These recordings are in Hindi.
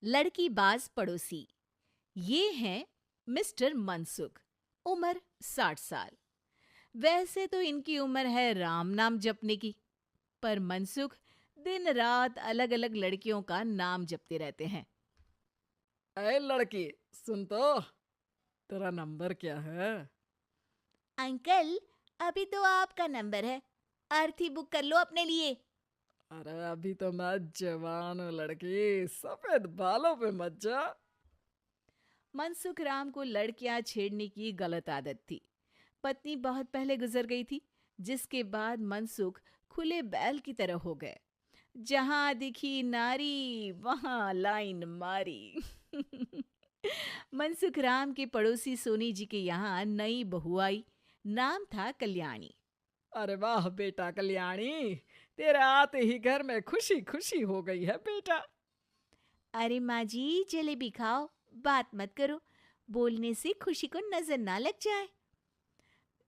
लड़कीबाज पड़ोसी। ये हैं मिस्टर मनसुख। उम्र 60 साल। वैसे तो इनकी उम्र है राम नाम जपने की, पर मनसुख दिन रात अलग अलग लड़कियों का नाम जपते रहते हैं। अरे लड़की, सुन तो, तेरा नंबर क्या है? अंकल, अभी तो आपका नंबर है। अर्थी बुक कर लो अपने लिए। अरे अभी तो मैं जवान हूँ लड़की, सफेद बालों पे मत जा। मनसुख राम को लड़कियां छेड़ने की गलत आदत थी। पत्नी बहुत पहले गुजर गई थी, जिसके बाद मनसुख खुले बैल की तरह हो गए। जहां दिखी नारी वहां लाइन मारी। मनसुख राम के पड़ोसी सोनी जी के यहाँ नई बहू आई। नाम था कल्याणी। अरे वाह बेटा कल्याणी, तेरे आते ही घर में खुशी खुशी हो गई है बेटा। अरे माँ जी, जलेबी खाओ, बात मत करो। बोलने से खुशी को नजर ना लग जाए।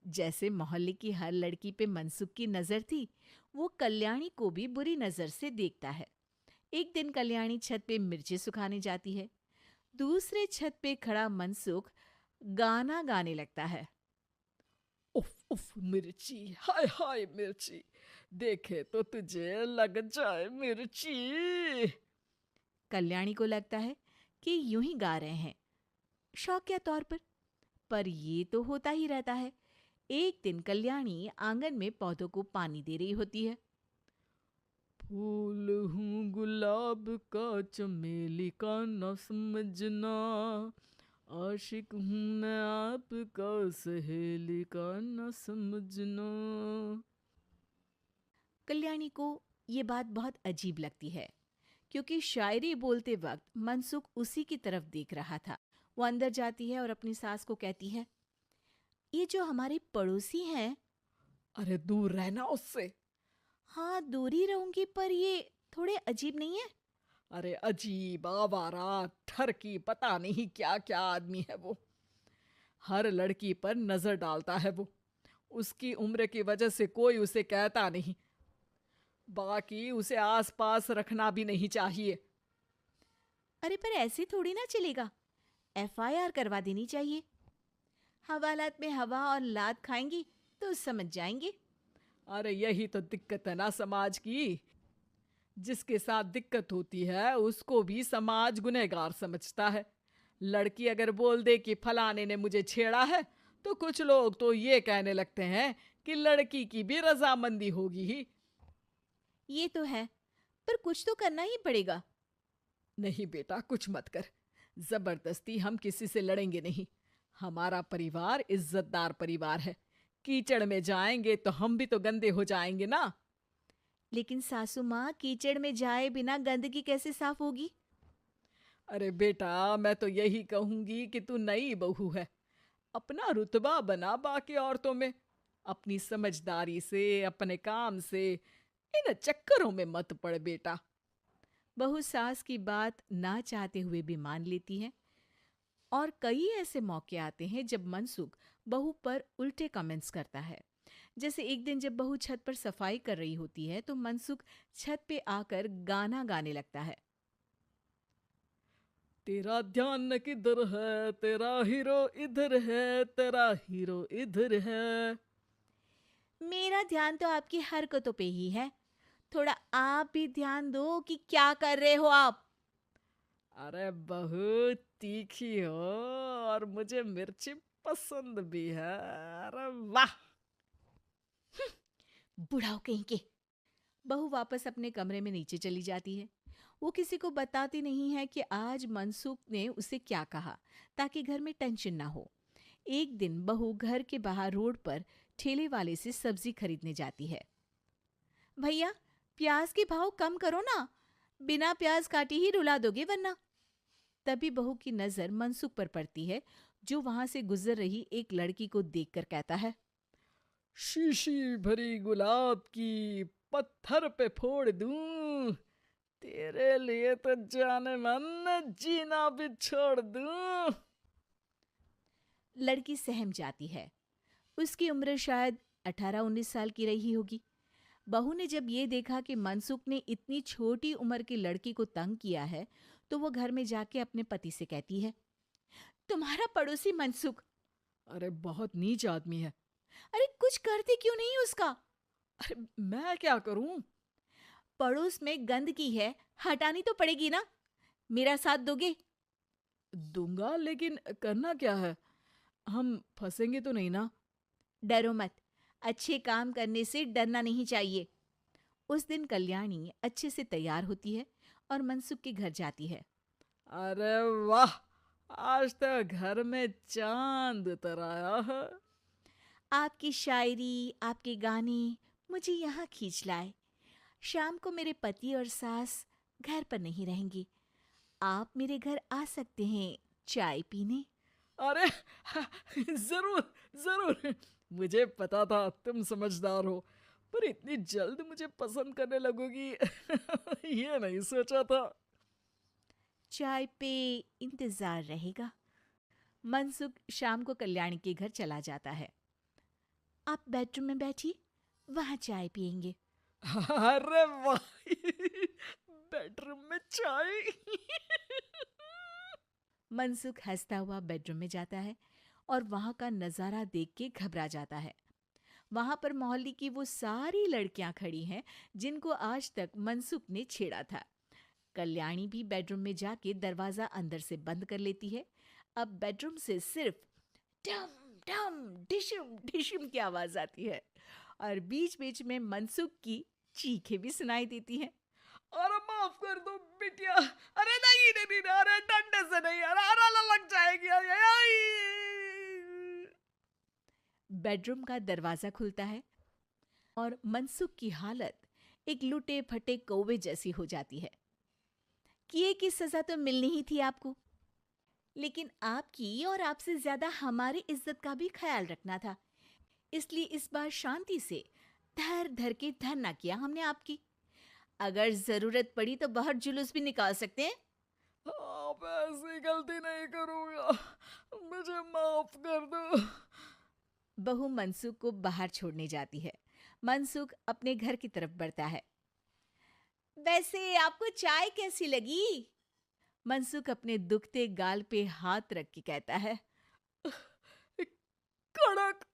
जैसे मोहल्ले की हर लड़की पे मनसुख की नजर थी, वो कल्याणी को भी बुरी नजर से देखता है। एक दिन कल्याणी छत पे मिर्ची सुखाने जाती है। दूसरे छत पे खड़ा मनसुख गाना गाने लगता है। उफ उफ मिर्ची, हाय हाय मिर्ची, देखे तो तुझे लग जाए मिर्ची। कल्याणी को लगता है कि यूं ही गा रहे हैं, शौकिया तौर पर ये तो होता ही रहता है। एक दिन कल्याणी आंगन में पौधों को पानी दे रही होती है। फूल हूँ गुलाब का, चमेली का न समझना, आशिक हूँ मैं आपका, सहेली का न समझना। कल्याणी को ये बात बहुत अजीब लगती है, क्योंकि शायरी बोलते वक्त मनसुख उसी की तरफ देख रहा था। वो अंदर जाती है और अपनी सास को कहती है, ये जो हमारे पड़ोसी हैं। अरे दूर रहना उससे। हाँ, दूर ही रहूंगी, पर ये थोड़े अजीब नहीं है? अरे अजीब, आवारा, ठरकी, पता नहीं क्या क्या आदमी है वो। हर लड़की पर नजर डालता है वो। उसकी उम्र की वजह से कोई उसे कहता नहीं। बाकी उसे आसपास रखना भी नहीं चाहिए। अरे पर ऐसे थोड़ी ना चलेगा। एफआईआर करवा देनी चाहिए। हवालात में हवा और लात खाएंगी तो समझ जाएंगे। अरे यही तो दिक्कत है ना समाज की। जिसके साथ दिक्कत होती है उसको भी समाज गुनहगार समझता है। लड़की अगर बोल दे कि फलाने ने मुझे छेड़ा है, तो कुछ लोग तो ये कहने लगते हैं कि लड़की की भी रजामंदी होगी ही। ये तो है, पर कुछ तो करना ही पड़ेगा। नहीं बेटा, कुछ मत कर। जबरदस्ती हम किसी से लड़ेंगे नहीं। हमारा परिवार इज्जतदार परिवार है। कीचड़ में जाएंगे तो हम भी तो गंदे हो जाएंगे ना। लेकिन सासू माँ, कीचड़ में जाए बिना गंदगी कैसे साफ होगी? अरे बेटा, मैं तो यही कहूंगी कि तू नई बहू है। अपना रुतबा बना बाकी औरतों में। अपनी समझदारी से, अपने काम से इन चक्करों में मत पड़ बेटा। बहू सास की बात ना चाहते हुए भी मान लेती है। और कई ऐसे मौके आते हैं जब मनसुख बहू पर उल्टे कमेंट्स करता है। जैसे एक दिन जब बहू छत पर सफाई कर रही होती है तो मनसुख छत पे आकर गाना गाने लगता है। तेरा ध्यान किधर है, तेरा हीरो इधर है, तेरा हीरो इधर है। मेरा ध्यान तो आपकी हरकतों पे ही है। थोड़ा आप भी ध्यान दो कि क्या कर रहे हो आप। अरे बहुत तीखी हो और मुझे मिर्ची पसंद भी है। अरे वाह। बुढ़ाओ कहीं के। बहू वापस अपने कमरे में नीचे चली जाती है। वो किसी को बताती नहीं है कि आज मनसुख ने उसे क्या कहा, ताकि घर में टेंशन ना हो। एक दिन बहू घर के बाहर रोड पर ठेले वाले से सब्जी खरीदने जाती है। भैया, प्याज के भाव कम करो ना, बिना प्याज काटे ही रुला दोगे वरना। तभी बहू की नजर मनसुख पर पड़ती है, जो वहां से गुजर रही एक लड़की को देखकर कहता है, शीशी भरी गुलाब की, पत्थर पे फोड़ दूं। तेरे लिए तो जाने मन जीना भी छोड़ दूं। लड़की सहम जाती है। उसकी उम्र शायद 18-19 साल की रही होगी। बहू ने जब ये देखा कि मनसुख ने इतनी छोटी उम्र की लड़की को तंग किया है, तो वो घर में जाके अपने पति से कहती है, तुम्हारा पड़ोसी मनसुख, अरे बहुत नीच आदमी है। अरे कुछ करते क्यों नहीं उसका? अरे मैं क्या करूं? पड़ोस में गंदगी है, हटानी तो पड़ेगी ना। मेरा साथ दोगे? दूंगा, लेकिन करना क्या है? हम फंसेंगे तो नहीं ना? डरो मत, अच्छे काम करने से डरना नहीं चाहिए। उस दिन कल्याणी अच्छे से तैयार होती है और मनसुख के घर जाती है। अरे वाह, आज तो घर में चांद उतर आया है। आपकी शायरी, आपके गाने मुझे यहाँ खींच लाए। शाम को मेरे पति और सास घर पर नहीं रहेंगे। आप मेरे घर आ सकते हैं चाय पीने। अरे जरूर जरूर, मुझे पता था तुम समझदार हो, पर इतनी जल्द मुझे पसंद करने लगोगी ये नहीं सोचा था। चाय पे इंतजार रहेगा। मनसुख शाम को कल्याणी के घर चला जाता है। आप बेडरूम में बैठिए, वहां चाय पियेंगे। अरे वाह बेडरूम में चाय मनसुख हंसता हुआ बेडरूम में जाता है और वहां का नजारा देख के घबरा जाता है। वहां पर मोहल्ले की वो सारी लड़कियां खड़ी हैं जिनको आज तक मनसुख ने छेड़ा था। कल्याणी भी बेडरूम में जाके दरवाजा अंदर से बंद कर लेती है। अब बेडरूम से सिर्फ डम डम डिशुम डिशुम की आवाज आती है और बीच बीच में मनसुख की चीखें भी सुनाई देती हैं। अरे माफ कर दो बिटिया, अरे नहीं नहीं नहीं, अरे डंडे से नहीं, अरे अरे लग जाएगी, अरे आई। बेडरूम का दरवाजा खुलता है और मनसुख की हालत एक लुटे फटे कौवे जैसी हो जाती है। किए की सजा तो मिलनी ही थी आपको, लेकिन आपकी और आपसे ज्यादा हमारी इज्जत का भी ख्याल रखना था। इसलिए इस बार शांति से धर धर के धरना किया हमने आपकी। अगर जरूरत पड़ी तो बाहर जुलूस भी निकाल सकते हैं। आप ऐसी गलती नहीं करूंगा, मुझे माफ कर दो। बहू मनसुख को बाहर छोड़ने जाती है। मनसुख अपने घर की तरफ बढ़ता है। वैसे आपको चाय कैसी लगी? मनसुख अपने दुखते गाल पे हाथ रख के कहता है। कड़क